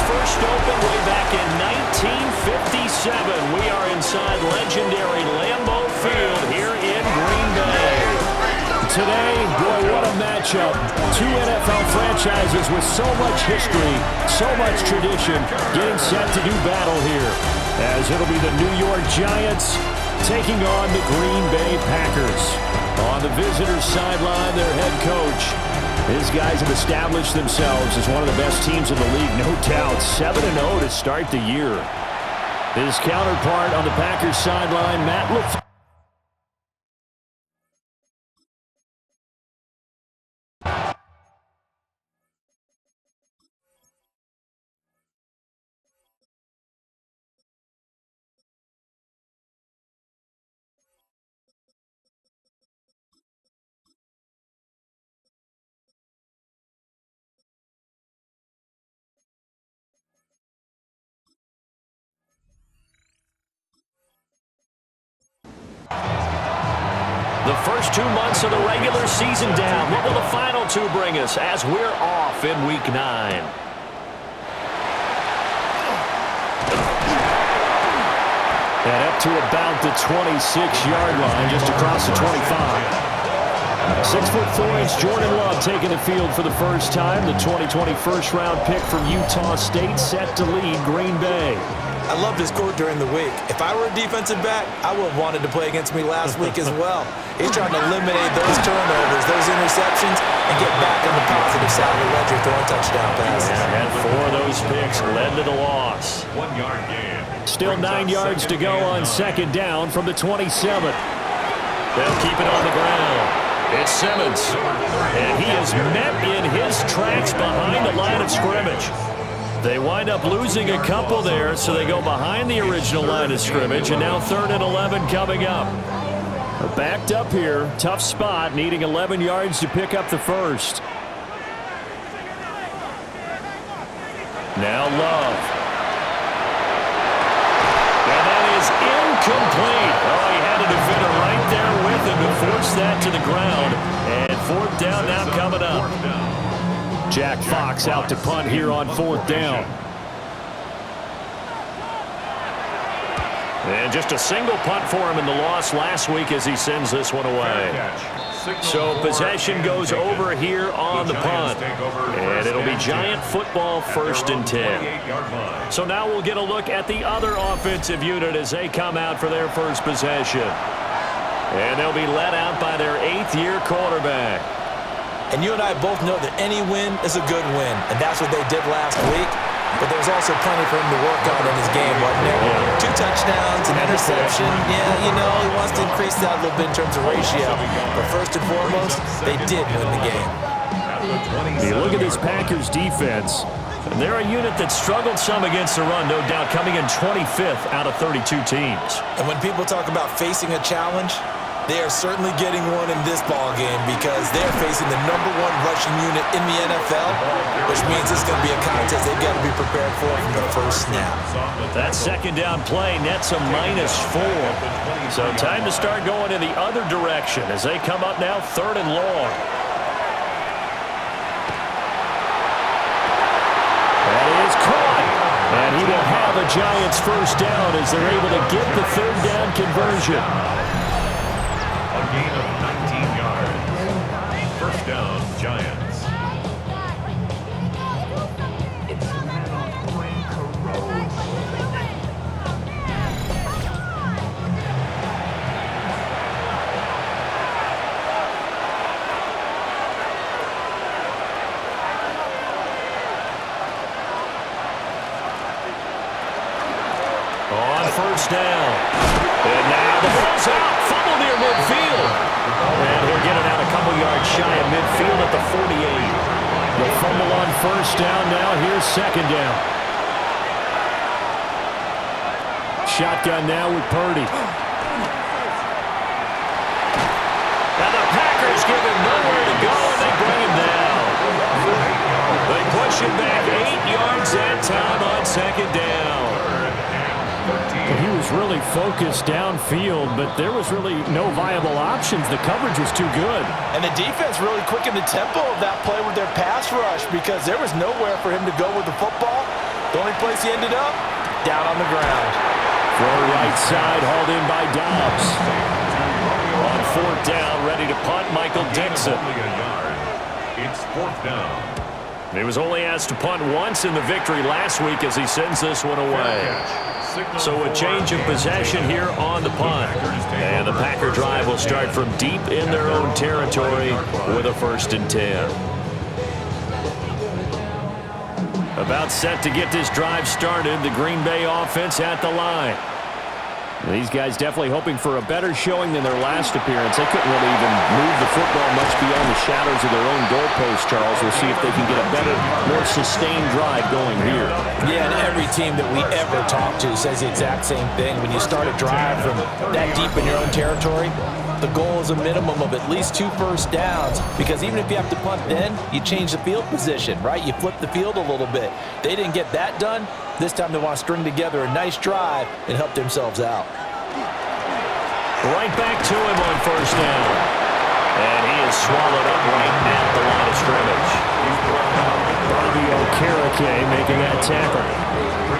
first opened way back in 1957. We are inside legendary Lambeau Field here in Green Bay. Today, boy, what a matchup. Two NFL franchises with so much history, so much tradition, getting set to do battle here. As it'll be the New York Giants taking on the Green Bay Packers. On the visitors' sideline, their head coach. These guys have established themselves as one of the best teams in the league, no doubt. 7-0 to start the year. His counterpart on the Packers' sideline, Matt LaFleur. The first 2 months of the regular season down. What will the final two bring us as we're off in Week 9? And up to about the 26-yard line, just across the 25. 6'4" Jordan Love taking the field for the first time. The 2020 first-round pick from Utah State set to lead Green Bay. I loved his quote during the week. If I were a defensive back, I would have wanted to play against me last week as well. He's trying to eliminate those turnovers, those interceptions, and get back on the positive side of the ledger throwing touchdown passes. Yeah, and 4 of those picks led to the loss. 1 yard gain. Still 9 yards to go on second down from the 27. They'll keep it on the ground. It's Simmons. And he is met in his tracks behind the line of scrimmage. They wind up losing a couple there, so they go behind the original line of scrimmage, and now 3rd and 11 coming up. Backed up here, tough spot, needing 11 yards to pick up the first. Now Love. And that is incomplete. Oh, he had a defender right there with him to force that to the ground. And 4th down now coming up. Jack Fox out to punt here on 4th down. And just a single punt for him in the loss last week as he sends this one away. So possession goes over here on the punt. And it'll be Giant football 1st and 10. So now we'll get a look at the other offensive unit as they come out for their first possession. And they'll be led out by their 8th-year quarterback. And you and I both know that any win is a good win, and that's what they did last week. But there was also plenty for him to work on in his game, wasn't there? Yeah. 2 touchdowns, an interception. Yeah, you know, he wants to increase that a little bit in terms of ratio. But first and foremost, they did win the game. You look at this Packers defense. They're a unit that struggled some against the run, no doubt, coming in 25th out of 32 teams. And when people talk about facing a challenge, they are certainly getting one in this ball game because they're facing the #1 rushing unit in the NFL, which means it's going to be a contest they've got to be prepared for from the first snap. That second down play nets a -4. So time to start going in the other direction as they come up now 3rd and long. That is caught. And he will have a Giants first down as they're able to get the 3rd down conversion. A gain of 19 yards. First down, Giants. On first down. And now the ball's out. Fumble near midfield. And he'll get it out a couple yards shy of midfield at the 48. The fumble on first down now. Here's second down. Shotgun now with Purdy. And the Packers give him nowhere to go, and they bring him down. They push him back 8 yards that time on second down. He was really focused downfield, but there was really no viable options. The coverage was too good. And the defense really quickened the tempo of that play with their pass rush because there was nowhere for him to go with the football. The only place he ended up, down on the ground. Throw right side, hauled in by Dobbs. On fourth down, ready to punt, Michael Dixon. Only a yard. It's fourth down. He was only asked to punt once in the victory last week as he sends this one away. So a change of possession here on the punt. And the Packer drive will start from deep in their own territory with a 1st and 10. About set to get this drive started, the Green Bay offense at the line. These guys definitely hoping for a better showing than their last appearance. They couldn't really even move the football much beyond the shadows of their own goalpost, Charles. We'll see if they can get a better, more sustained drive going here. Yeah, and every team that we ever talk to says the exact same thing. When you start a drive from that deep in your own territory, the goal is a minimum of at least 2 first downs, because even if you have to punt then, you change the field position, right? You flip the field a little bit. They didn't get that done. This time they want to string together a nice drive and help themselves out. Right back to him on 1st down. And he is swallowed up right at the line of scrimmage. Bobby Okereke making that tackle.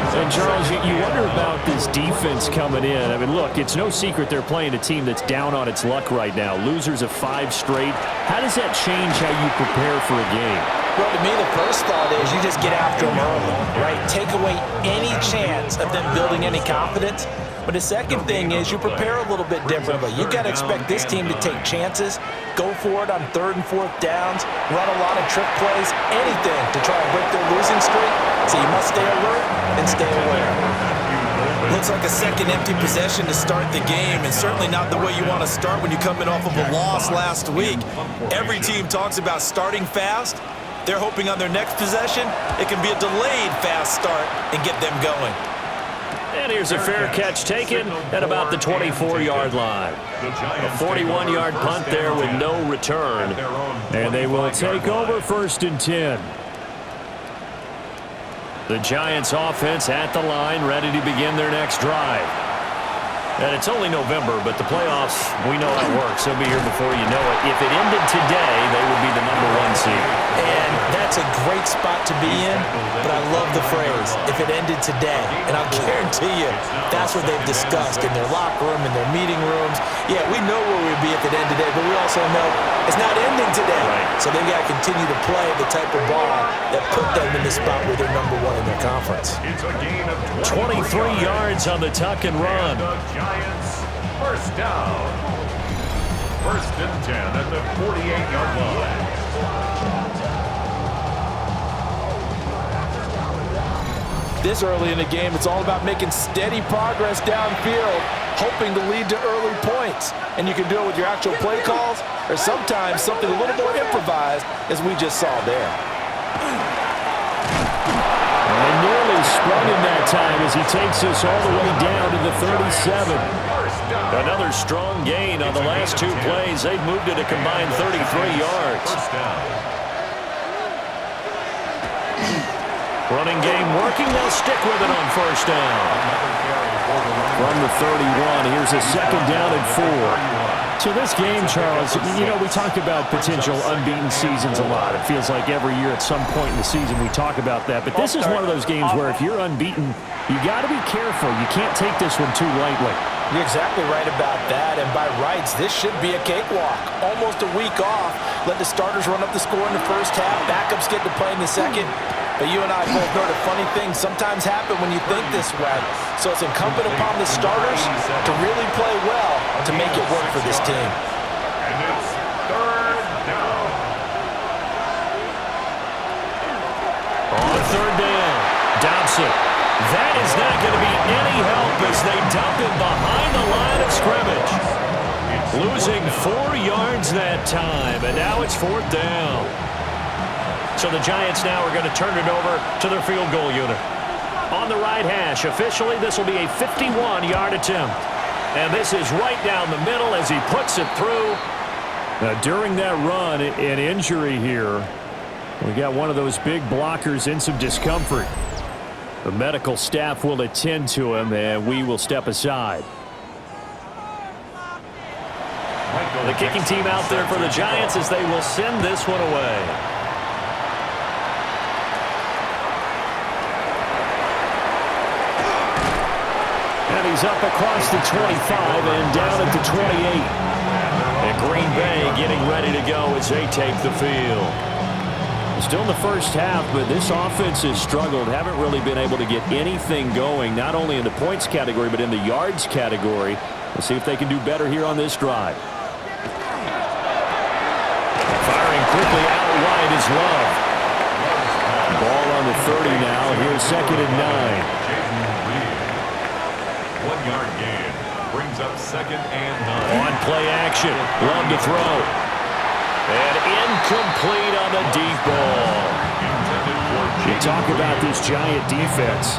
And, Charles, you wonder about this defense coming in. I mean, look, it's no secret they're playing a team that's down on its luck right now. Losers of 5 straight. How does that change how you prepare for a game? Well, to me, the first thought is you just get after them early, right? Take away any chance of them building any confidence. But the second thing is you prepare a little bit differently. You've got to expect this team to take chances, go for it on 3rd and 4th downs, run a lot of trick plays, anything to try and break their losing streak. So you must stay alert and stay aware. Looks like a second empty possession to start the game, and certainly not the way you want to start when you come in off of a loss last week. Every team talks about starting fast. They're hoping on their next possession it can be a delayed fast start and get them going. And here's a fair catch taken at about the 24-yard line. A 41-yard punt there with no return. And they will take over 1st and 10. The Giants offense at the line, ready to begin their next drive. And it's only November, but the playoffs, we know how it works. They'll be here before you know it. If it ended today, they would be the #1 seed. And that's a great spot to be in, but I love the phrase, if it ended today. And I'll guarantee you, that's what they've discussed in their locker room, in their meeting rooms. Yeah, we know where we'd be if it ended today, but we also know it's not ending today. Right. So they've got to continue to play the type of ball that put them in the spot where they're #1 in their conference. It's a gain of 23 yards on the tuck and run. Giants, 1st down. 1st and 10 at the 48-yard line. This early in the game, it's all about making steady progress downfield, hoping to lead to early points. And you can do it with your actual play calls, or sometimes something a little more improvised, as we just saw there. And nearly sprung in that time as he takes us all the way down to the 37. Another strong gain on the last 2 plays. They've moved it a combined 33 yards. 1st down. Running game working. They'll stick with it on 1st down. From the 31, here's a 2nd down and 4. So this game, Charles, you know, we talk about potential unbeaten seasons a lot. It feels like every year at some point in the season we talk about that. But this is one of those games where if you're unbeaten, you got to be careful. You can't take this one too lightly. You're exactly right about that, and by rights, this should be a cakewalk. Almost a week off. Let the starters run up the score in the first half. Backups get to play in the second. But you and I both know the funny things sometimes happen when you think this way. So it's incumbent upon the starters to really play well to make it work for this team. And it's 3rd down. On 3rd down, Dobson. That is not going to be any help as they dump him behind the line of scrimmage. Losing 4 yards that time, and now it's 4th down. So the Giants now are going to turn it over to their field goal unit. On the right hash, officially this will be a 51-yard attempt. And this is right down the middle as he puts it through. Now during that run, an injury here. We got one of those big blockers in some discomfort. The medical staff will attend to him, and we will step aside. The kicking team out there for the Giants as they will send this one away. is up across the 25 and down at the 28. And Green Bay getting ready to go as they take the field. Still in the first half, but this offense has struggled. Haven't really been able to get anything going, not only in the points category, but in the yards category. We'll see if they can do better here on this drive. Firing quickly out wide is Love. Ball on the 30 now. Here's 2nd and 9. 1-yard gain. Brings up 2nd and 9. On play action. Love to throw. And incomplete on the deep ball. You talk about this Giant defense.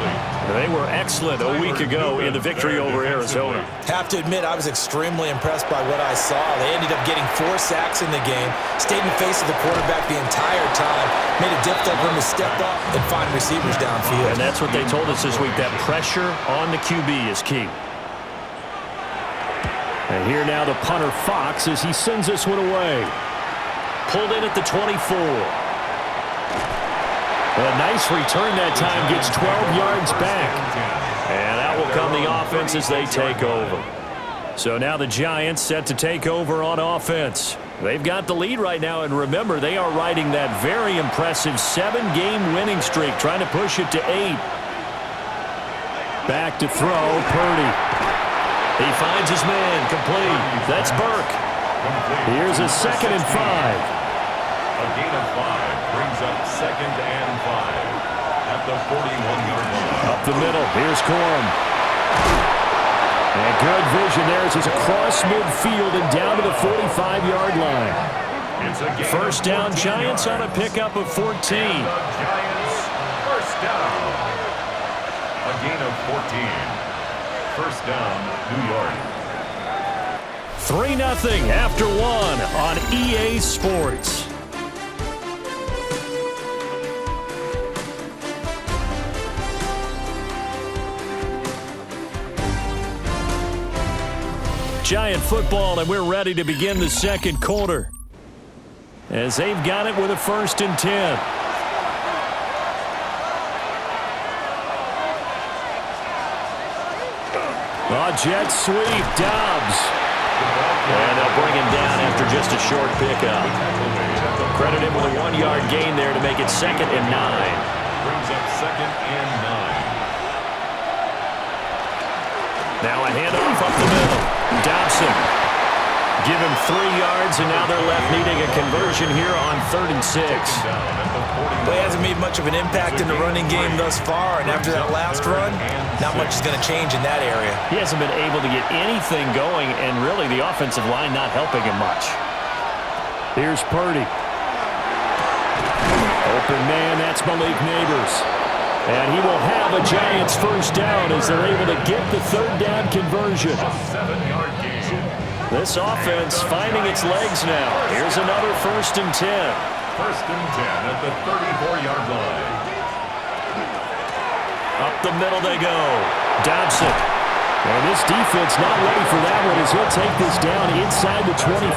They were excellent a week ago in the victory over Arizona. Have to admit, I was extremely impressed by what I saw. They ended up getting 4 sacks in the game, stayed in the face of the quarterback the entire time, made it difficult for him to step up and find receivers downfield. And that's what they told us this week, that pressure on the QB is key. And here now the punter Fox as he sends this one away. Pulled in at the 24. A nice return that time, gets 12 yards back. And that will come the offense as they take over. So now the Giants set to take over on offense. They've got the lead right now, and remember, they are riding that very impressive 7-game winning streak, trying to push it to 8. Back to throw, Purdy. He finds his man, complete. That's Burke. Here's a 2nd and 5. A gain of 5 brings up 2nd and 5 at the 41-yard line. Up the middle, here's Corum. And good vision there as he's across midfield and down to the 45-yard line. First down, Giants on a pickup of 14. And the Giants first down. A gain of 14. First down, New York. 3-0 after 1 on EA Sports. Giant football, and we're ready to begin the second quarter. As they've got it with a 1st and 10. Jets sweep, Dobbs. And they'll bring him down after just a short pickup. Credit him with a 1-yard gain there to make it 2nd and 9. Brings up 2nd and 9. Now a handoff up the middle. Dobson. Give him 3 yards, and now they're left needing a conversion here on 3rd and 6. Well, he hasn't made much of an impact in the running game thus far, and after that last run, not much is going to change in that area. He hasn't been able to get anything going, and really the offensive line not helping him much. Here's Purdy. Open man, that's Malik Neighbors. And he will have a Giants first down as they're able to get the 3rd down conversion. A 7-yard gain. This offense finding its legs now. Here's another 1st and 10. 1st and 10 at the 34-yard line. Up the middle they go. Dobson. And this defense not ready for that one as he'll take this down inside the 25.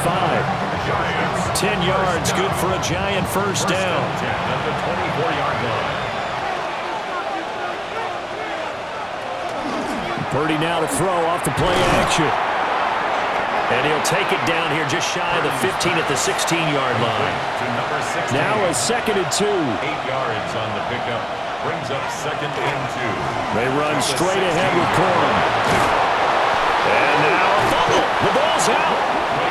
Giants. 10 yards, good for a Giant first down. 10 at the 24-yard line. Purdy now to throw off the play action. And he'll take it down here just shy of the 15 at the 16-yard line. To number 16. Now a 2nd and 2. 8 yards on the pickup. Brings up 2nd and 2. They run straight ahead with Corum. And now a fumble. The ball's out.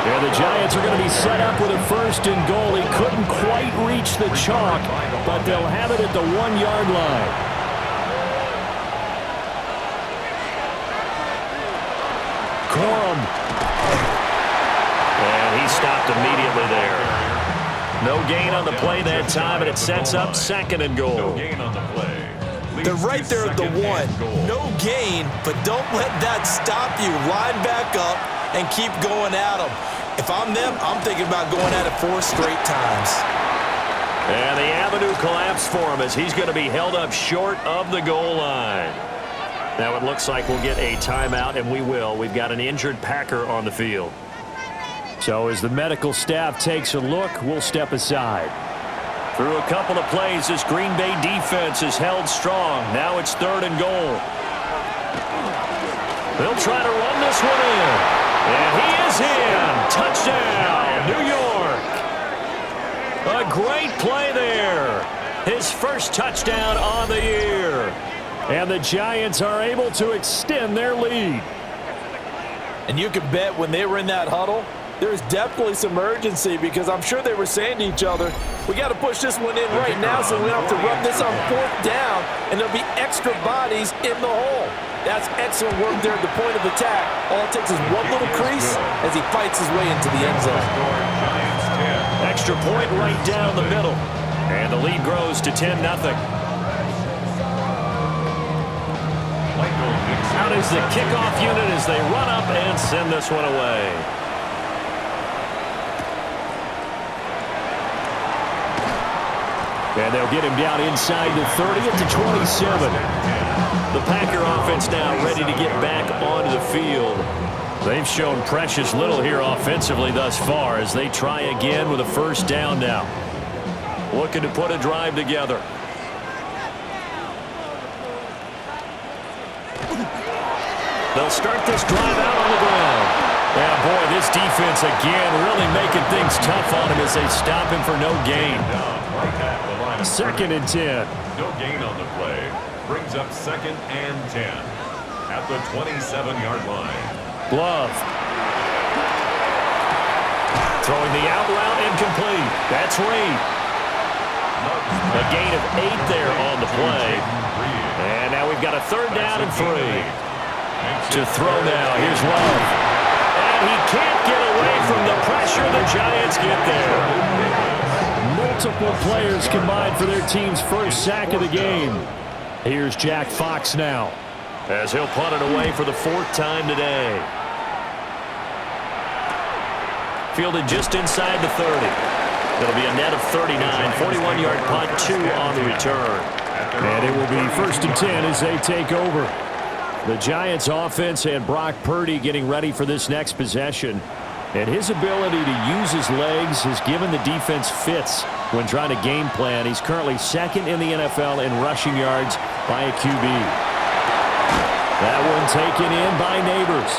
And the Giants are going to be set up with a 1st and goal. He couldn't quite reach the chalk, but they'll have it at the 1-yard line. Corum. And he stopped immediately there. No gain on the play that time, and it sets up 2nd and goal. No gain on the play. They're right there at the 1. No gain, but don't let that stop you. Line back up and keep going at them. If I'm them, I'm thinking about going at it 4 straight times. And the avenue collapsed for him as he's going to be held up short of the goal line. Now it looks like we'll get a timeout, and we will. We've got an injured Packer on the field. So as the medical staff takes a look, we'll step aside. Through a couple of plays, this Green Bay defense is held strong. Now it's 3rd and goal. They'll try to run this one in. And he is in. Touchdown, New York. A great play there. His first touchdown on the year. And the Giants are able to extend their lead. And you can bet when they were in that huddle, there's definitely some urgency because I'm sure they were saying to each other, we got to push this one in right now so we don't have to rub this on 4th down, and there'll be extra bodies in the hole. That's excellent work there at the point of attack. All it takes is one little crease as he fights his way into the end zone. Extra point right down the middle. And the lead grows to 10-0. Out is the kickoff unit as they run up and send this one away. And they'll get him down inside the 30 at the 27. The Packer offense now ready to get back onto the field. They've shown precious little here offensively thus far as they try again with a first down now. Looking to put a drive together. They'll start this drive out on the ground. Yeah, boy, this defense again really making things tough on him as they stop him for no gain. 2nd and 10. No gain on the play. Brings up 2nd and 10 at the 27-yard line. Love. Throwing the out route incomplete. That's Reed. A gain of 8 there on the play. And now we've got a 3rd down and 3. To throw now. Here's Love. And he can't get away from the pressure. The Giants get there. Multiple players combined for their team's first sack of the game. Here's Jack Fox now, as he'll punt it away for the 4th time today. Fielded just inside the 30. It'll be a net of 39. 41-yard punt, 2 on the return. And it will be 1st and 10 as they take over. The Giants offense and Brock Purdy getting ready for this next possession. And his ability to use his legs has given the defense fits when trying to game plan. He's currently 2nd in the NFL in rushing yards by a QB. That one taken in by Neighbors.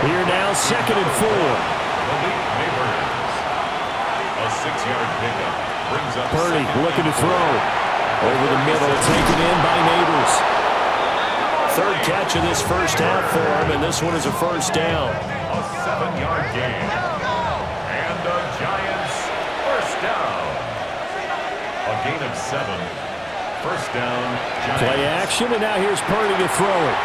Here now, 2nd and 4. A 6-yard pickup brings up Purdy looking to throw. Over the middle, taken in by Neighbors. 3rd catch of this first half for him, and this one is a first down. A 7-yard gain. And the Giants first down. A gain of 7. First down, Giants. Play action, and now here's Purdy to throw it.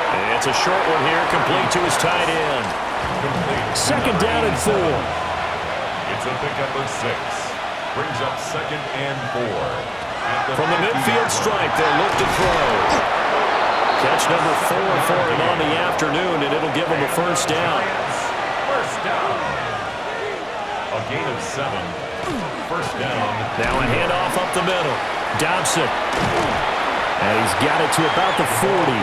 And it's a short one here, complete to his tight end. Complete. 2nd down and 4. It's a pickup of 6. Brings up 2nd and 4. From the midfield stripe, they'll look to throw. Catch number 4 for him on the afternoon, and it'll give him a first down. First down. A gain of 7. First down. Now a handoff up the middle. Dobson. And he's got it to about the 40.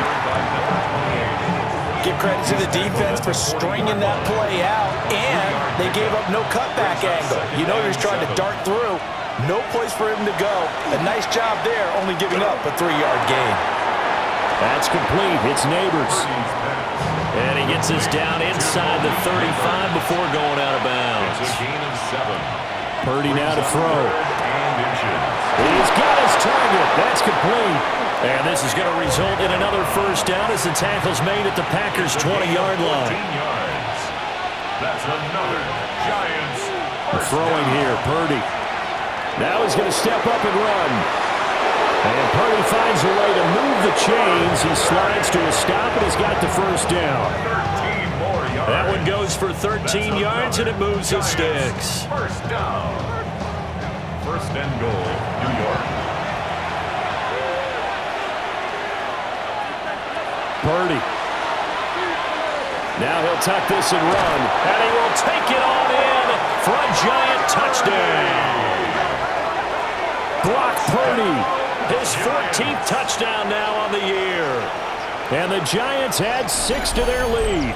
Give credit to the defense for stringing that play out, and they gave up no cutback angle. You know he's trying to dart through. No place for him to go. A nice job there, only giving up a 3-yard gain. That's complete. It's Neighbors. And he gets us down inside the 35 before going out of bounds. It's a gain of 7. Purdy now to throw. And inches. He's got his target. That's complete. And this is going to result in another first down as the tackle's made at the Packers' 20-yard line. 14 yards. That's another Giants. Throwing here, Purdy. Now he's going to step up and run. And Purdy finds a way to move the chains. He slides to a stop and has got the first down. 13 more yards. That one goes for 13 yards and it moves the sticks. First down. First and goal, New York. Purdy. Now he'll tuck this and run. And he will take it on in for a Giant touchdown. Brock Purdy. His 14th touchdown now on the year. And the Giants add 6 to their lead.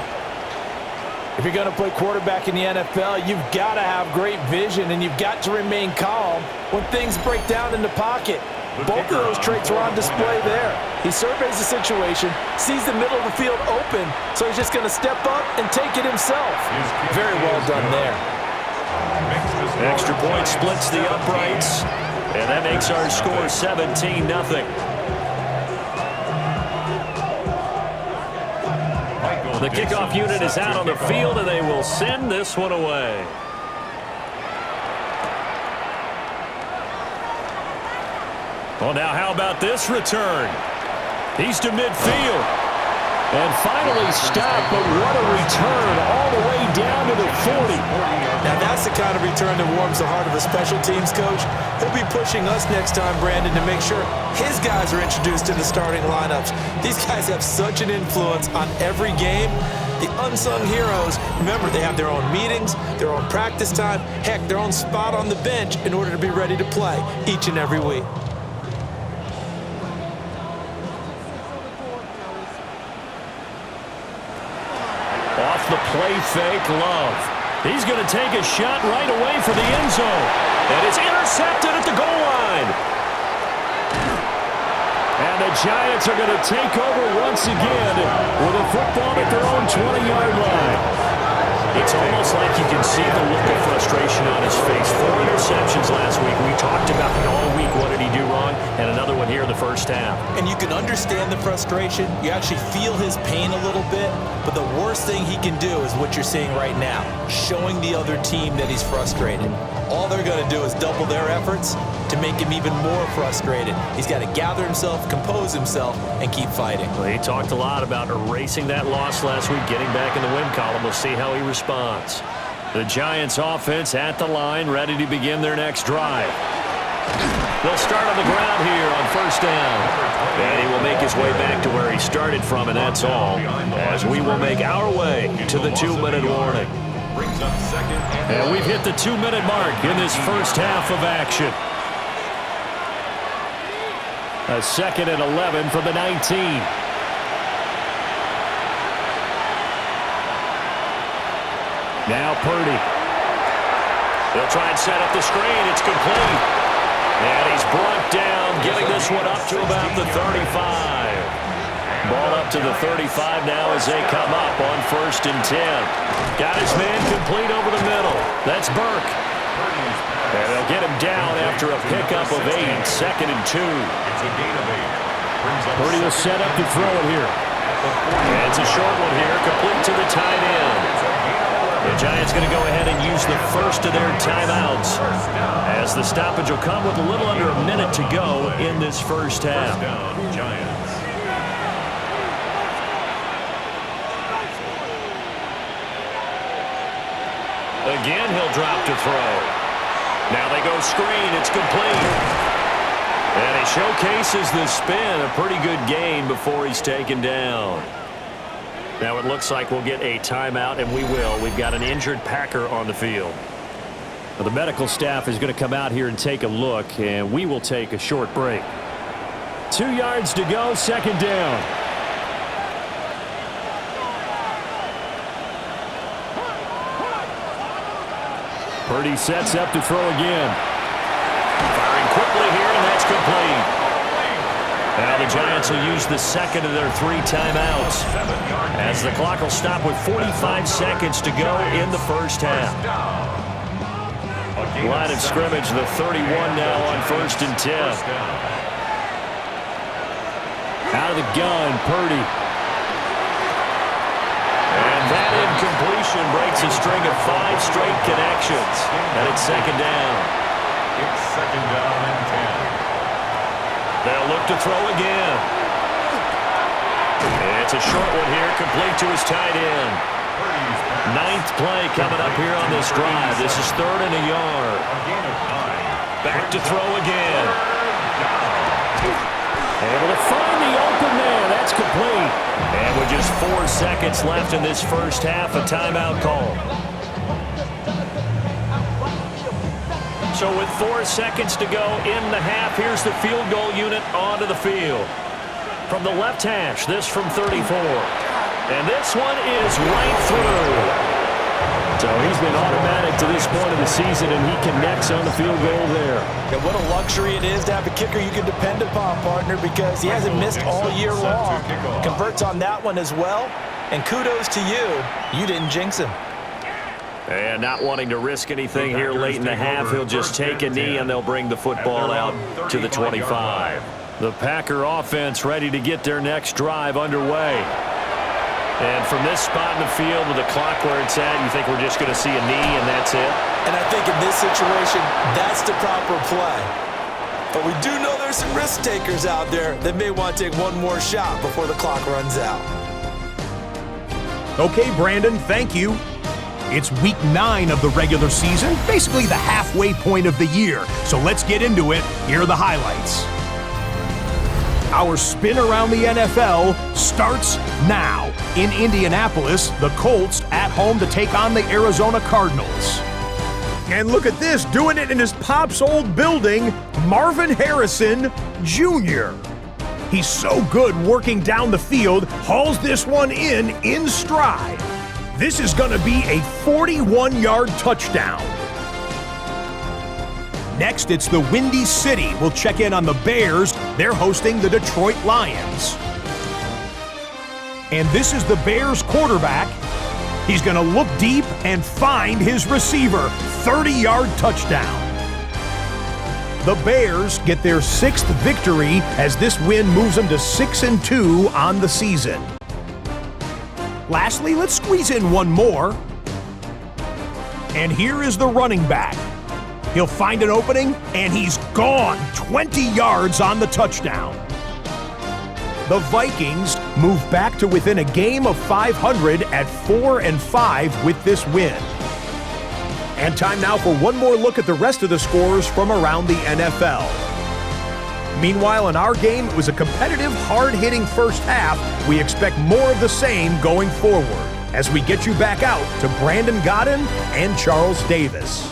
If you're going to play quarterback in the NFL, you've got to have great vision and you've got to remain calm when things break down in the pocket. Both of those traits are on display there. He surveys the situation, sees the middle of the field open, so he's just going to step up and take it himself. Very well done there. Extra point splits the uprights, and that makes our score 17-0. The kickoff unit is out on the field, and they will send this one away. Well, now how about this return? He's to midfield. And finally stopped, but what a return all the way down to the 40. Now that's the kind of return that warms the heart of a special teams coach. He'll be pushing us next time, Brandon, to make sure his guys are introduced to the starting lineups. These guys have such an influence on every game. The unsung heroes, remember, they have their own meetings, their own practice time, heck, their own spot on the bench in order to be ready to play each and every week. Off the play fake, Love. He's going to take a shot right away for the end zone. And it's intercepted at the goal line. And the Giants are going to take over once again with a football at their own 20-yard line. It's almost like you can see the look of frustration on his face. 4 interceptions last week. We talked about it all week. What did he do wrong? And another one here in the first half. And you can understand the frustration. You actually feel his pain a little bit. But the worst thing he can do is what you're seeing right now, showing the other team that he's frustrated. All they're going to do is double their efforts to make him even more frustrated. He's got to gather himself, compose himself, and keep fighting. Well, he talked a lot about erasing that loss last week, getting back in the win column. We'll see how he responds. The Giants offense at the line, ready to begin their next drive. They'll start on the ground here on first down. And he will make his way back to where he started from, and that's all, as we will make our way to the 2-minute warning. And we've hit the 2-minute mark in this first half of action. A 2nd and 11 from the 19. Now Purdy. They'll try and set up the screen. It's complete. And he's brought down, getting this one up to about the 35. Ball up to the 35 now as they come up on 1st and 10. Got his man complete over the middle. That's Burke. And they'll get him down after a pickup of 8. 2nd and 2. Purdy will set up to throw it here. And it's a short one here, complete to the tight end. The Giants going to go ahead and use the first of their timeouts, as the stoppage will come with a little under a minute to go in this first half. Again, he'll drop to throw. Now they go screen. It's complete. And he showcases the spin. A pretty good gain before he's taken down. Now it looks like we'll get a timeout, and we will. We've got an injured Packer on the field. Now, the medical staff is going to come out here and take a look, and we will take a short break. 2 yards to go, 2nd down. Purdy sets up to throw again. Firing quickly here, and that's complete. Now the Giants will use the 2nd of their 3 timeouts, as the clock will stop with 45 seconds to go in the first half. Line of scrimmage, the 31 now on 1st and 10. Out of the gun, Purdy. And that incompletion breaks a string of 5 straight connections. And it's 2nd down. It's 2nd down and 10. They'll look to throw again. It's a short one here, complete to his tight end. 9th play coming up here on this drive. This is 3rd and a yard. Back to throw again. Able to find the open man. That's complete. And with just 4 seconds left in this first half, a timeout call. So with 4 seconds to go in the half, here's the field goal unit onto the field. From the left hash, this from 34. And this one is right through. So he's been automatic to this point of the season, and he connects on the field goal there. Yeah, what a luxury it is to have a kicker you can depend upon, partner, because he hasn't missed all year long. Converts on that one as well, and kudos to you. You didn't jinx him. And not wanting to risk anything here late in the half, he'll just take a knee, and they'll bring the football out to the 25. The Packer offense ready to get their next drive underway. And from this spot in the field with the clock where it's at, you think we're just going to see a knee and that's it? And I think in this situation, that's the proper play. But we do know there's some risk takers out there that may want to take one more shot before the clock runs out. Okay, Brandon, thank you. It's week 9 of the regular season, basically the halfway point of the year. So let's get into it. Here are the highlights. Our spin around the NFL starts now. In Indianapolis, the Colts at home to take on the Arizona Cardinals. And look at this, doing it in his pop's old building, Marvin Harrison Jr. He's so good working down the field, hauls this one in stride. This is going to be a 41-yard touchdown. Next, it's the Windy City. We'll check in on the Bears. They're hosting the Detroit Lions. And this is the Bears quarterback. He's going to look deep and find his receiver. 30-yard touchdown. The Bears get their 6th victory as this win moves them to 6-2 on the season. Lastly, let's squeeze in one more. And here is the running back. He'll find an opening, and he's gone. 20 yards on the touchdown. The Vikings move back to within a game of 500 at 4-5 with this win. And time now for one more look at the rest of the scores from around the NFL. Meanwhile, in our game, it was a competitive, hard-hitting first half. We expect more of the same going forward as we get you back out to Brandon Godden and Charles Davis.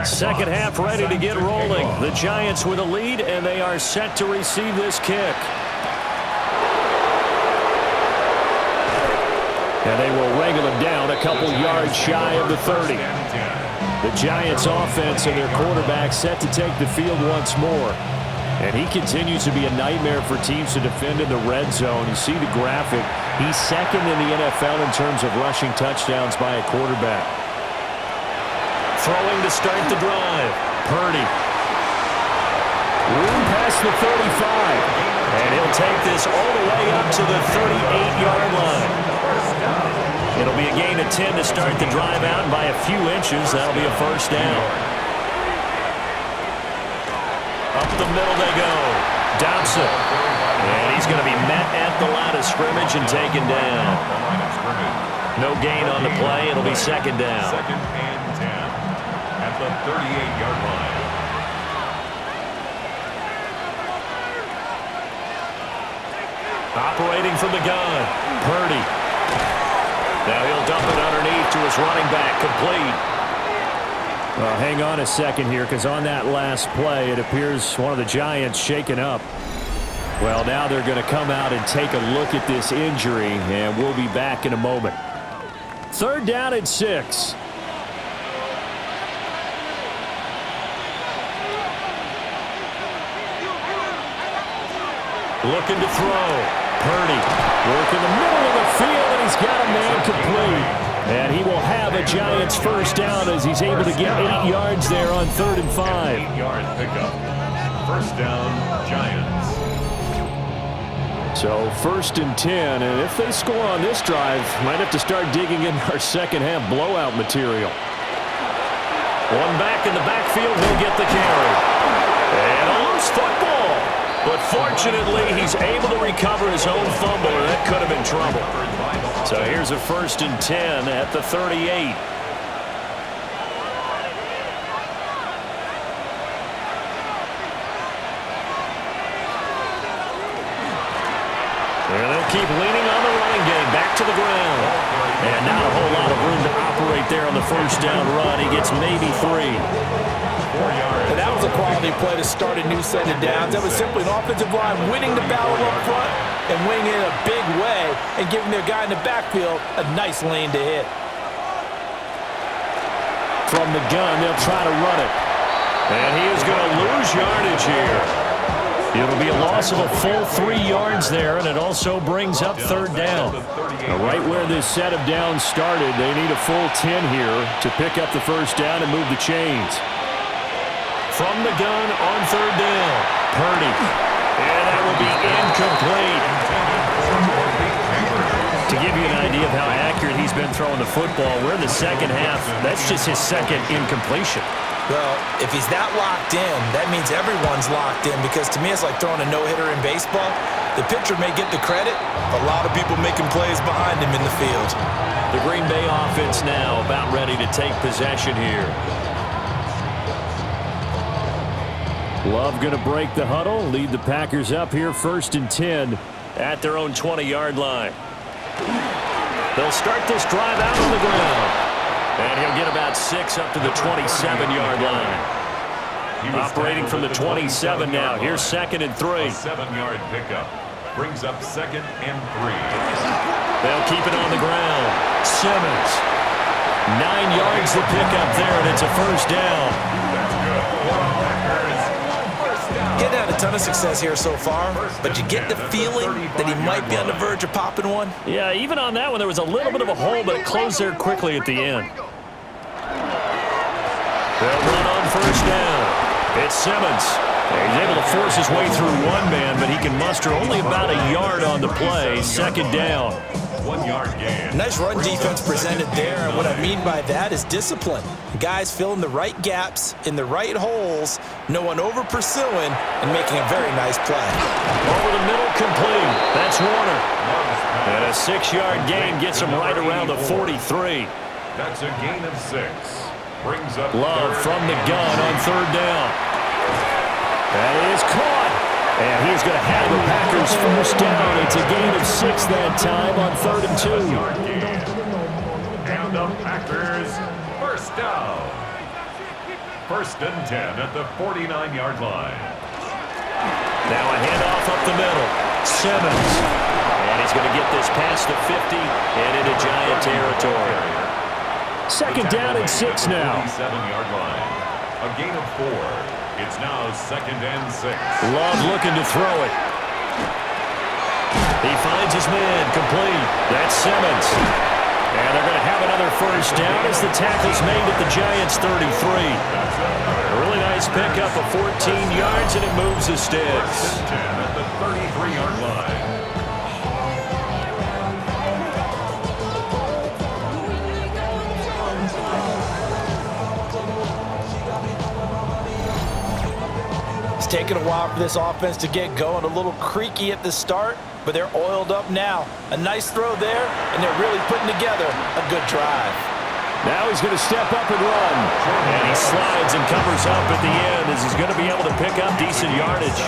Second half ready to get rolling. The Giants with a lead, and they are set to receive this kick. And they will wrangle him down a couple yards shy of the 30. The Giants offense and their quarterback set to take the field once more. And he continues to be a nightmare for teams to defend in the red zone. You see the graphic. He's second in the NFL in terms of rushing touchdowns by a quarterback. Throwing to start the drive. Purdy. Room past the 35. And he'll take this all the way up to the 38-yard line. It'll be a gain of 10 to start the drive out, and by a few inches, that'll be a first down. Up the middle they go. Dobson. And he's going to be met at the line of scrimmage and taken down. No gain on the play. It'll be second down. Second and 10 at the 38-yard line. Operating from the gun. Purdy. Now he'll dump it underneath to his running back. Complete. Well, hang on a second here, because on that last play, it appears one of the Giants shaken up. Well, now they're going to come out and take a look at this injury, and we'll be back in a moment. Third down and 6. Looking to throw. Purdy working the middle of the field, and he's got a man complete. And he will have a Giants first down as he's able to get 8 yards there on 3rd and 5. 8-yard pickup. First down, Giants. So 1st and 10, and if they score on this drive, might have to start digging in our second half blowout material. One back in the backfield, he'll get the carry. And a loose football. But fortunately, he's able to recover his own fumble, or that could have been trouble. So here's a 1st and 10 at the 38. keep leaning on the running game. Back to the ground. And not a whole lot of room to operate there on the first down run. He gets maybe 3. And that was a quality play to start a new set of downs. That was simply an offensive line winning the battle up front and winning it in a big way and giving their guy in the backfield a nice lane to hit. From the gun, they'll try to run it. And he is going to lose yardage here. It'll be a loss of a full 3 yards there, and it also brings up third down. Now, right where this set of downs started, they need a full 10 here to pick up the first down and move the chains. From the gun on third down, Purdy. And that will be incomplete. To give you an idea of how accurate he's been throwing the football, we're in the second half. That's just his second incompletion. Well, if he's that locked in, that means everyone's locked in, because to me it's like throwing a no-hitter in baseball. The pitcher may get the credit, but a lot of people making plays behind him in the field. The Green Bay offense now about ready to take possession here. Love going to break the huddle, lead the Packers up here 1st and 10 at their own 20-yard line. They'll start this drive out on the ground. And he'll get about 6 up to the 27-yard line. Operating from the 27 now. Here's 2nd and 3. A 7-yard pickup brings up 2nd and 3. They'll keep it on the ground. Simmons. 9 yards to pick up there, and it's a first down. That's good. Getting had a ton of success here so far, but you get the feeling that he might be on the verge of popping one. Yeah, even on that one, there was a little bit of a hole, but it closed there quickly at the end. They'll run on first down. It's Simmons. He's able to force his way through one man, but he can muster only about a yard on the play. 2nd down. 1-yard gain. Nice run defense presented there, and what I mean by that is discipline. Guys filling the right gaps in the right holes, no one over-pursuing, and making a very nice play. Over the middle, complete. That's Warner. And a 6-yard gain gets him right around the 43. That's a gain of 6. Brings up Love from the gun on third down. That is caught. And he's going to have the Packers first down. It's a gain of 6 that time on 3rd and 2. And the Packers first down. 1st and 10 at the 49-yard line. Now a handoff up the middle. Simmons. And he's going to get this past the 50 and into Giant territory. 2nd down and 6 now. 7-yard line. A gain of 4. It's now 2nd and 6. Love looking to throw it. He finds his man, complete. That's Simmons. And they're going to have another first down as the tackle's made at the Giants' 33. A really nice pickup of 14 yards, and it moves the sticks. 10 at the 33-yard line. Taking a while for this offense to get going. A little creaky at the start, but they're oiled up now. A nice throw there, and they're really putting together a good drive. Now he's going to step up and run. And he slides and covers up at the end as he's going to be able to pick up decent yardage.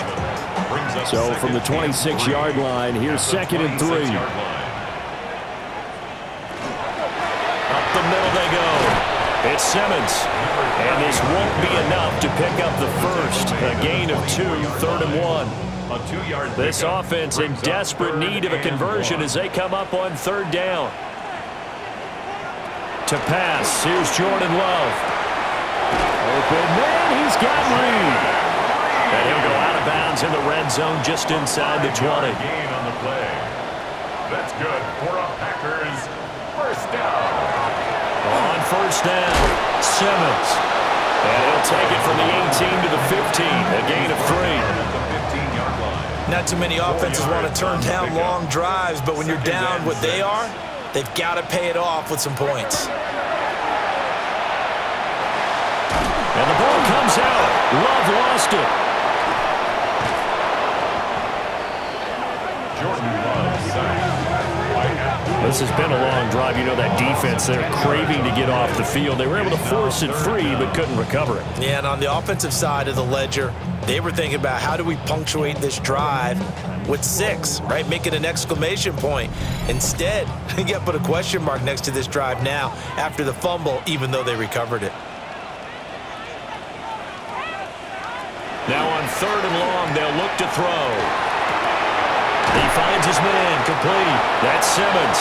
So from the 26-yard line, here's 2nd and 3. Up the middle they go. It's Simmons. And this won't be enough to pick up the first. A gain of 2, 3rd and 1. This offense in desperate need of a conversion as they come up on 3rd down. To pass, here's Jordan Love. Open man, he's got Reed. And he'll go out of bounds in the red zone just inside the 20. Gain on the play. That's good for a Packers first down. On first down, Simmons. And he'll take it from the 18 to the 15, a gain of 3. Not too many offenses want to turn down long drives, but when you're down what they are, they've got to pay it off with some points. And the ball comes out. Love lost it. Jordan Love sacked. This has been a long drive. You know that defense, they're craving to get off the field. They were able to force it free, but couldn't recover it. Yeah, and on the offensive side of the ledger, They were thinking about how do we punctuate this drive with 6, right? Make it an exclamation point. Instead, you got to put a question mark next to this drive now after the fumble, even though they recovered it. Now on 3rd and long, they'll look to throw. He finds his man, complete. That's Simmons.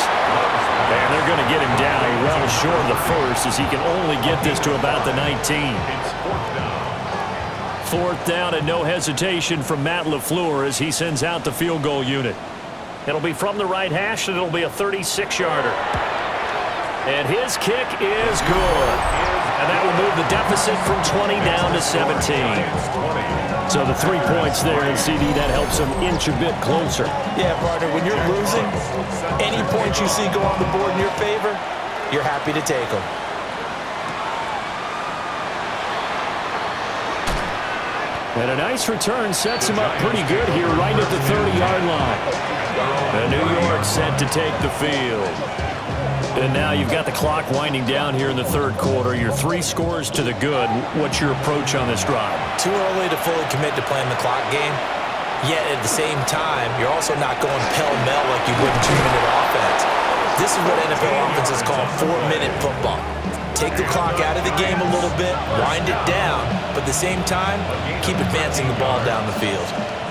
And they're going to get him down. He well short of the first as he can only get this to about the 19. It's 4th down. 4th down and no hesitation from Matt LaFleur as he sends out the field goal unit. It'll be from the right hash and it'll be a 36-yarder. And his kick is good. And that will move the deficit from 20 down to 17. So the 3 points there, and CD, that helps them inch a bit closer. Yeah, partner, when you're losing, any points you see go on the board in your favor, you're happy to take them. And a nice return sets him up pretty good here right at the 30-yard line. And New York set to take the field. And now you've got the clock winding down here in the 3rd quarter. You're 3 scores to the good. What's your approach on this drive? Too early to fully commit to playing the clock game. Yet at the same time, you're also not going pell-mell like you would in 2-minute offense. This is what NFL offenses call 4-minute football. Take the clock out of the game a little bit, wind it down, but at the same time, keep advancing the ball down the field.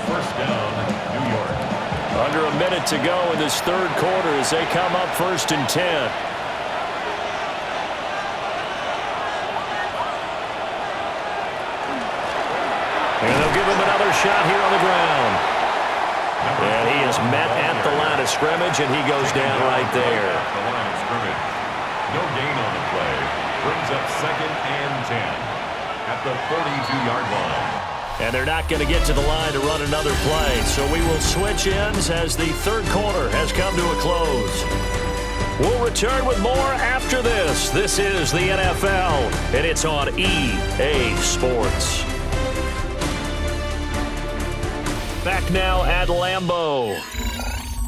1st down, New York. Under a minute to go in this 3rd quarter as they come up 1st and 10. And they'll give him another shot here on the ground. And he is met at the line of scrimmage, and he goes down right there. The line of scrimmage. No gain on the play. Brings up 2nd and 10 at the 42-yard line. And they're not going to get to the line to run another play. So we will switch ends as the 3rd quarter has come to a close. We'll return with more after this. This is the NFL, and it's on EA Sports. Back now at Lambeau.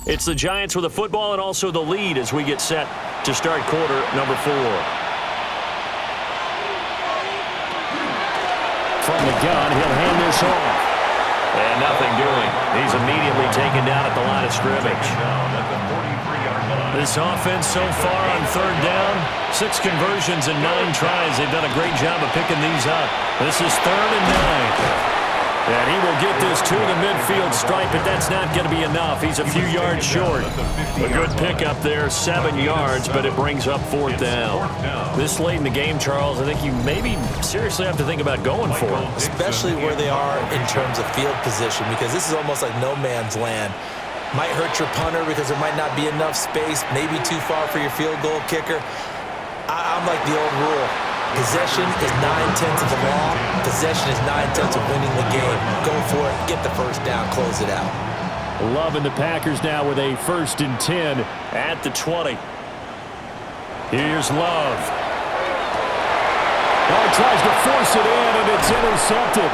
It's the Giants with the football and also the lead as we get set to start quarter number 4. From the gun, he'll hand this off. And nothing doing. He's immediately taken down at the line of scrimmage. This offense so far on 3rd down, 6 conversions and 9 tries. They've done a great job of picking these up. This is 3rd and 9. And he will get this to the midfield stripe, but that's not going to be enough. He's a few yards short. A good pickup there, 7 yards, but it brings up 4th down. This late in the game, Charles, I think you maybe seriously have to think about going for it. Especially where they are in terms of field position, because this is almost like no man's land. Might hurt your punter because there might not be enough space, maybe too far for your field goal kicker. I'm like the old rule. Possession is 9/10 of the law. Possession is 9/10 of winning the game. Go for it. Get the 1st down. Close it out. Loving the Packers now with a 1st and 10 at the 20. Here's Love. Oh, he tries to force it in, and it's intercepted.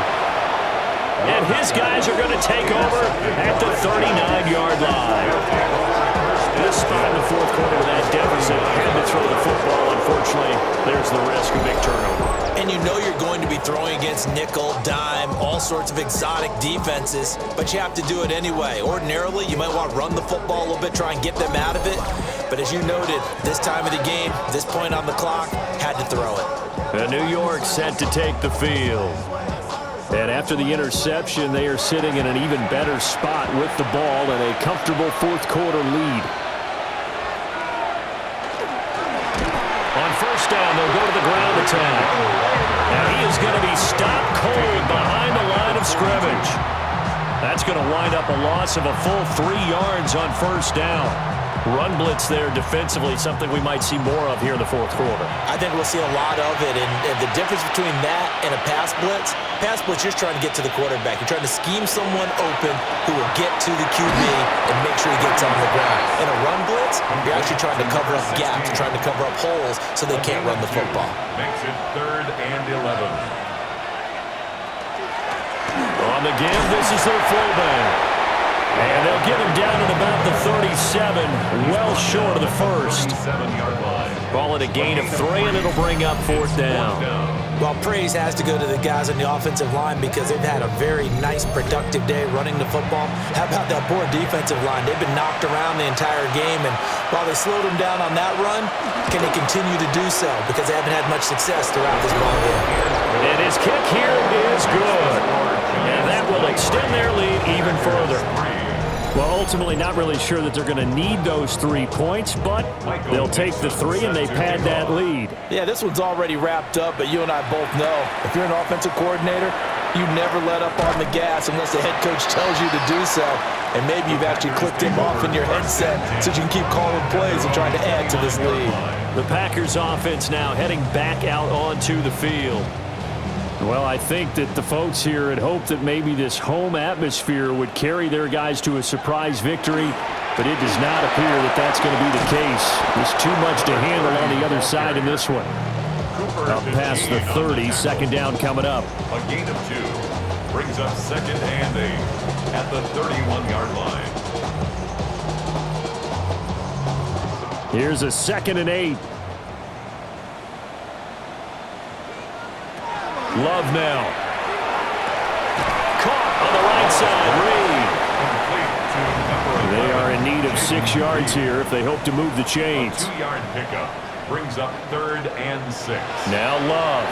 And his guys are going to take over at the 39-yard line. This spot in the 4th quarter with that deficit, had to throw the football. Unfortunately, there's the risk of big turnover. And you know you're going to be throwing against nickel, dime, all sorts of exotic defenses, but you have to do it anyway. Ordinarily, you might want to run the football a little bit, try and get them out of it. But as you noted, this time of the game, this point on the clock, had to throw it. And New York set to take the field. And after the interception, they are sitting in an even better spot with the ball and a comfortable 4th quarter lead. On 1st down, they'll go to the ground attack. And he is going to be stopped cold behind the line of scrimmage. That's going to wind up a loss of a full 3 yards on 1st down. Run blitz there defensively, something we might see more of here in the 4th quarter. I think we'll see a lot of it, and the difference between that and a pass blitz, you're just trying to get to the quarterback. You're trying to scheme someone open who will get to the QB and make sure he gets on the ground. In a run blitz, you're actually trying to cover up gaps, trying to cover up holes so they can't run the football. Makes it 3rd and 11. On the give, this is their fullback. And they'll get him down at about the 37, well short of the 1st. Call it a gain of 3, and it'll bring up 4th down. Well, praise has to go to the guys on the offensive line because they've had a very nice, productive day running the football. How about that poor defensive line? They've been knocked around the entire game, and while they slowed them down on that run, can they continue to do so? Because they haven't had much success throughout this ball game. And his kick here is good. And that will extend their lead even further. Well, ultimately, not really sure that they're going to need those 3 points, but they'll take the 3 and they pad that lead. Yeah, this one's already wrapped up, but you and I both know if you're an offensive coordinator, you never let up on the gas unless the head coach tells you to do so. And maybe you've actually clicked him off in your headset so you can keep calling plays and trying to add to this lead. The Packers offense now heading back out onto the field. Well, I think that the folks here had hoped that maybe this home atmosphere would carry their guys to a surprise victory, but it does not appear that that's going to be the case. There's too much to handle on the other side in this one. Up past the 30, second down coming up. A gain of 2 brings up 2nd and 8 at the 31-yard line. Here's a 2nd and 8. Love now. Caught on the right side. Reed. They are in need of 6 yards here if they hope to move the chains. A 2-yard pickup brings up 3rd and 6. Now Love.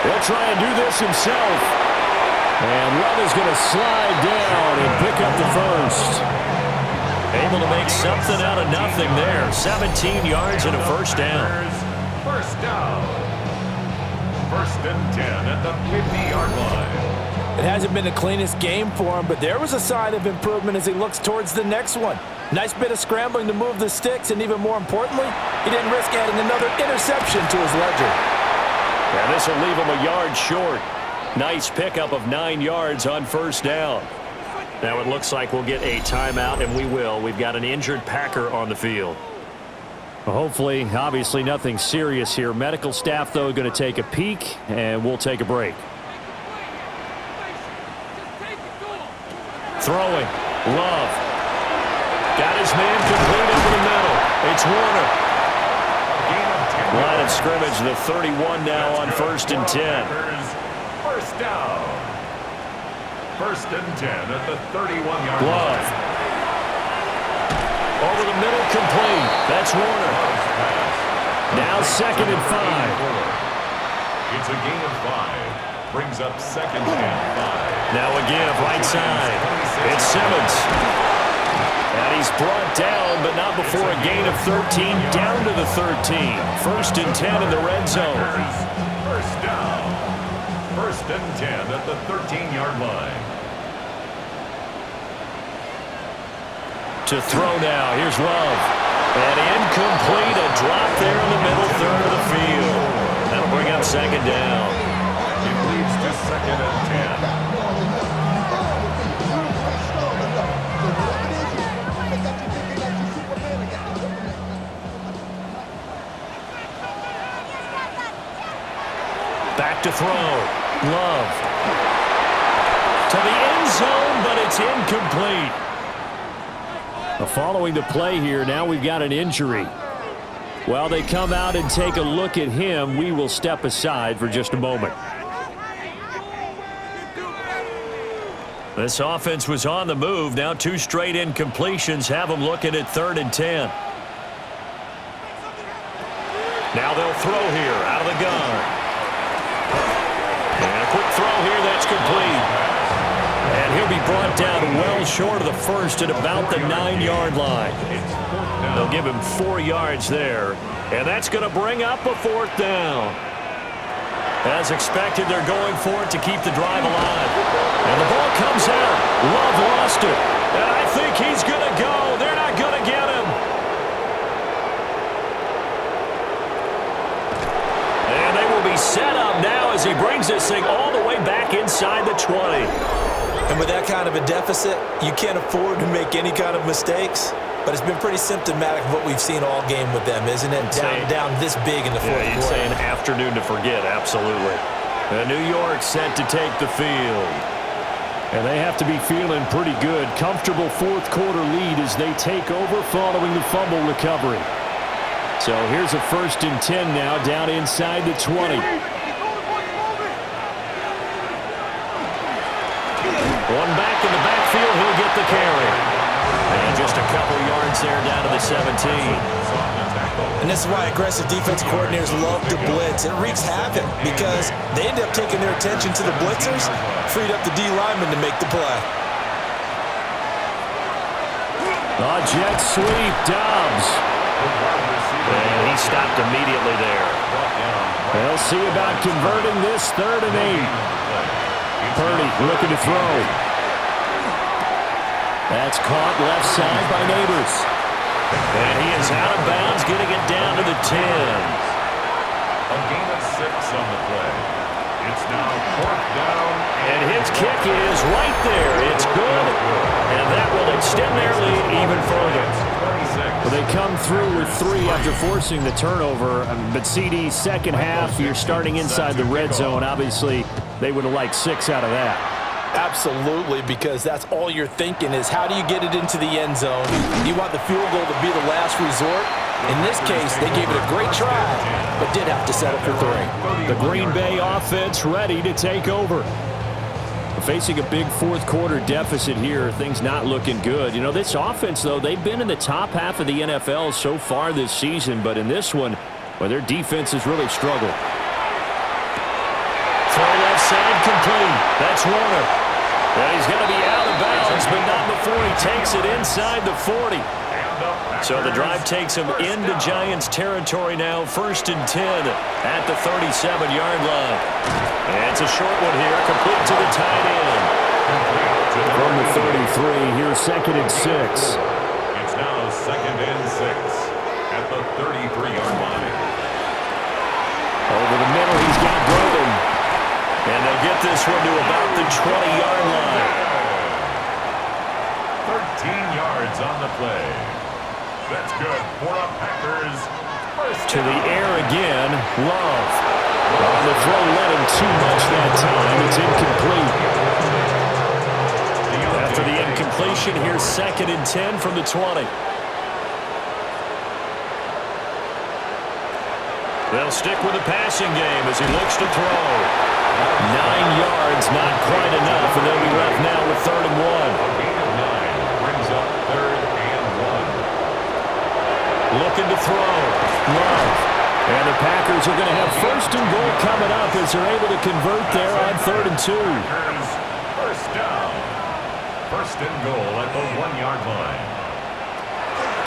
He'll try and do this himself. And Love is going to slide down and pick up the first. Able to make something out of nothing there. 17 yards and a first down. First down. 1st and 10 at the 50-yard line. It hasn't been the cleanest game for him, but there was a sign of improvement as he looks towards the next one. Nice bit of scrambling to move the sticks, and even more importantly, he didn't risk adding another interception to his ledger. And this will leave him a yard short. Nice pickup of 9 yards on first down. Now it looks like we'll get a timeout, and we will. We've got an injured Packer on the field. Well, hopefully, obviously nothing serious here. Medical staff, though, going to take a peek, and we'll take a break. Throwing. Love. Got his man complete over the middle. It's Warner. Line of scrimmage, the 31 now on 1st and 10. First down. 1st and 10 at the 31-yard line. Love. Over the middle, complete. That's Warner. Now 2nd and 5. It's a gain of 5. Brings up 2nd and 5. Now again, right side. It's Simmons. And he's brought down, but not before a gain of 13, down to the 13. 1st and 10 in the red zone. First down. 1st and 10 at the 13-yard line. To throw now. Here's Love. And incomplete. A drop there in the middle third of the field. That'll bring up 2nd down. It leads to 2nd and 10. Back to throw. Love. To the end zone, but it's incomplete. Following the play here, now we've got an injury. While they come out and take a look at him, we will step aside for just a moment. This offense was on the move. Now 2 straight incompletions have them looking at 3rd and 10. Now they'll throw here out of the gun. And a quick throw here, that's complete. And he'll be brought down well short of the first at about the 9-yard line. They'll give him 4 yards there. And that's going to bring up a 4th down. As expected, they're going for it to keep the drive alive. And the ball comes out. Love lost it. And I think he's going to go. They're not going to get him. And they will be set up now as he brings this thing all the way back inside the 20. And with that kind of a deficit, you can't afford to make any kind of mistakes. But it's been pretty symptomatic of what we've seen all game with them, isn't it? Down this big in the fourth quarter. You'd say an afternoon to forget, absolutely. And New York set to take the field. And they have to be feeling pretty good. Comfortable fourth quarter lead as they take over following the fumble recovery. So here's a 1st and 10 now, down inside the 20. One back in the backfield, he'll get the carry. And just a couple yards there down to the 17. And this is why aggressive defense coordinators love to blitz. It wreaks havoc because they end up taking their attention to the blitzers, freed up the D lineman to make the play. The jet sweep, Dobbs. And he stopped immediately there. They'll see about converting this 3rd and 8. Purdy looking to throw. That's caught left side by Neighbors. And he is out of bounds, getting it down to the 10. A gain of 6 on the play. It's now 4th down. And his kick is right there. It's good. And that will extend their lead even further. Well, they come through with 3 after forcing the turnover. But CD, second half, you're starting inside the red zone. Obviously, they would have liked 6 out of that. Absolutely, because that's all you're thinking is how do you get it into the end zone? You want the field goal to be the last resort. In this case, they gave it a great try, but did have to settle for 3. The Green Bay offense ready to take over. Facing a big 4th quarter deficit here, things not looking good. You know, this offense, though, they've been in the top half of the NFL so far this season, but in this one, well, their defense has really struggled. Throw left side complete. That's Warner. And he's going to be out of bounds, but not before he takes it inside the 40. So the drive takes him into Giants territory now, 1st and 10 at the 37-yard line. And it's a short one here, complete to the tight end. From the 33, here's 2nd and 6. It's now 2nd and 6 at the 33-yard line. Over the middle, he's got Golden. And they'll get this one to about the 20-yard line. 13 yards on the play. That's good for the Packers. To the air again, Love. On the throw, let him too much that time. It's incomplete. After the incompletion, here's 2nd and 10 from the 20. They'll stick with the passing game as he looks to throw. 9 yards, not quite enough, and they'll be left now with 3rd and 1. A gain of 9 brings up 3rd and 1. Looking to throw. Love. And the Packers are going to have 1st and goal coming up as they're able to convert there on 3rd and 2. Packers, 1st down. 1st and goal at the 1-yard line.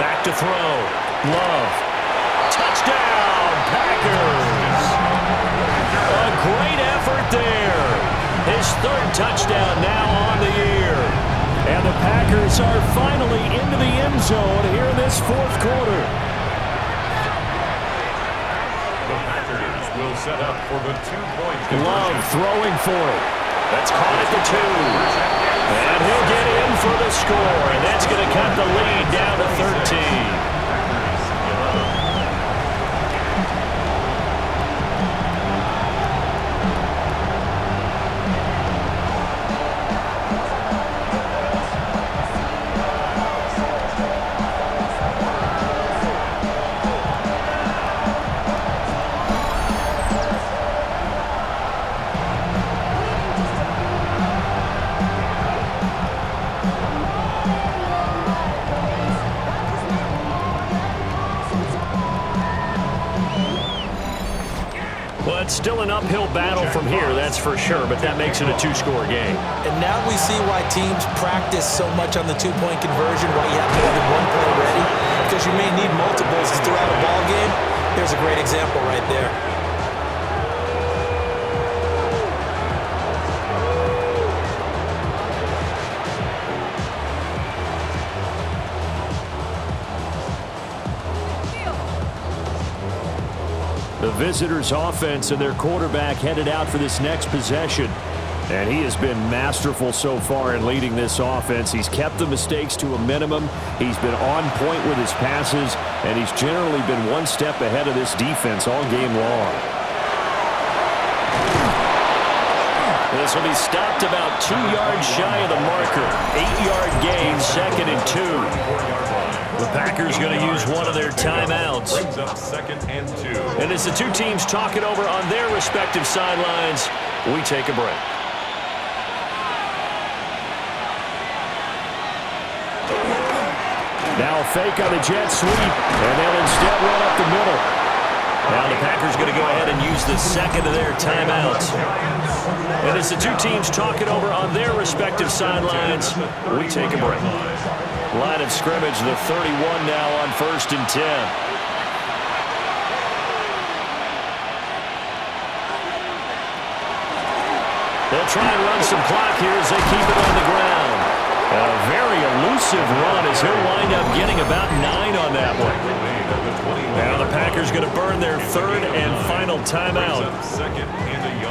Back to throw. Love. Touchdown, Packers. A great effort there. His 3rd touchdown now on the year. And the Packers are finally into the end zone here in this 4th quarter. The Packers will set up for the 2-point conversion. Love throwing for it. That's caught at the 2. And he'll get in for the score. And that's going to cut the lead down to 13. It's still an uphill battle from here, that's for sure, but that makes it a 2-score game. And now we see why teams practice so much on the 2-point conversion, why you have more than one play ready, because you may need multiples throughout a ball game. There's a great example right there. The visitors' offense and their quarterback headed out for this next possession. And he has been masterful so far in leading this offense. He's kept the mistakes to a minimum. He's been on point with his passes. And he's generally been one step ahead of this defense all game long. This will be stopped about 2 yards shy of the marker. 8-yard gain, 2nd and 2. The Packers going to use one of their timeouts. Brings up 2nd and 2. And as the two teams talk it over on their respective sidelines, we take a break. Now a fake on the jet sweep, and they'll instead run up the middle. Now the Packers going to go ahead and use the second of their timeouts. And as the two teams talk it over on their respective sidelines, we take a break. Line of scrimmage, the 31 now on 1st and 10. They'll try and run some clock here as they keep it on the ground. A very elusive run as he'll wind up getting about 9 on that one. Now the Packers going to burn their 3rd and final timeout.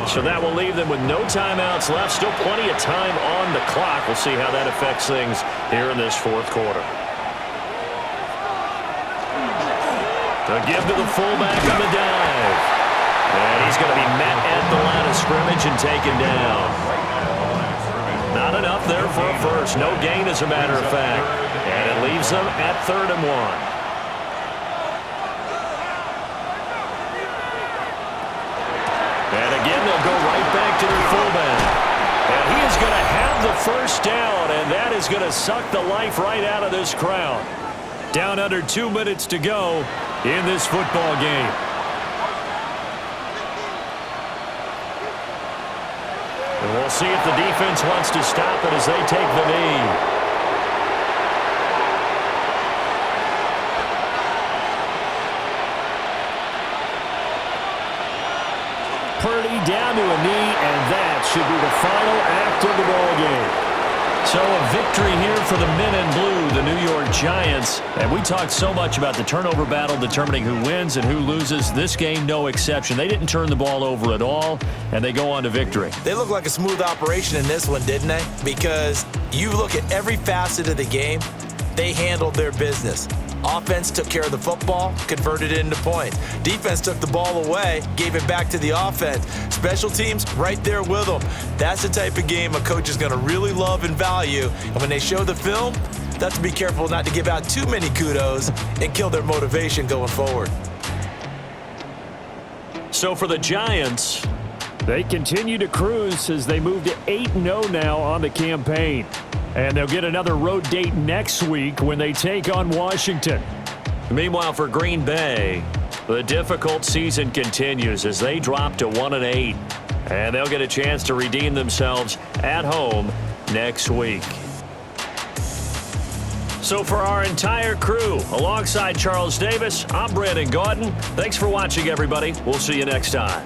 So that will leave them with no timeouts left. Still plenty of time on the clock. We'll see how that affects things here in this 4th quarter. They'll give to the fullback on the dive. And he's going to be met at the line of scrimmage and taken down. Not enough there for a first. No gain, as a matter of fact. And it leaves them at 3rd and 1. And again, they'll go right back to their fullback. And he is going to have the first down, and that is going to suck the life right out of this crowd. Down under 2 minutes to go in this football game. And we'll see if the defense wants to stop it as they take the knee. Purdy down to a knee, and that should be the final act of the ball game. So a victory here for the men in blue, the New York Giants. And we talked so much about the turnover battle determining who wins and who loses. This game, no exception. They didn't turn the ball over at all, and they go on to victory. They look like a smooth operation in this one, didn't they? Because you look at every facet of the game, they handled their business. Offense took care of the football, converted it into points. Defense took the ball away, gave it back to the offense. Special teams, right there with them. That's the type of game a coach is going to really love and value. And when they show the film, they have to be careful not to give out too many kudos and kill their motivation going forward. So for the Giants, they continue to cruise as they move to 8-0 now on the campaign. And they'll get another road date next week when they take on Washington. Meanwhile, for Green Bay, the difficult season continues as they drop to 1-8. And they'll get a chance to redeem themselves at home next week. So for our entire crew, alongside Charles Davis, I'm Brandon Gaudin. Thanks for watching, everybody. We'll see you next time.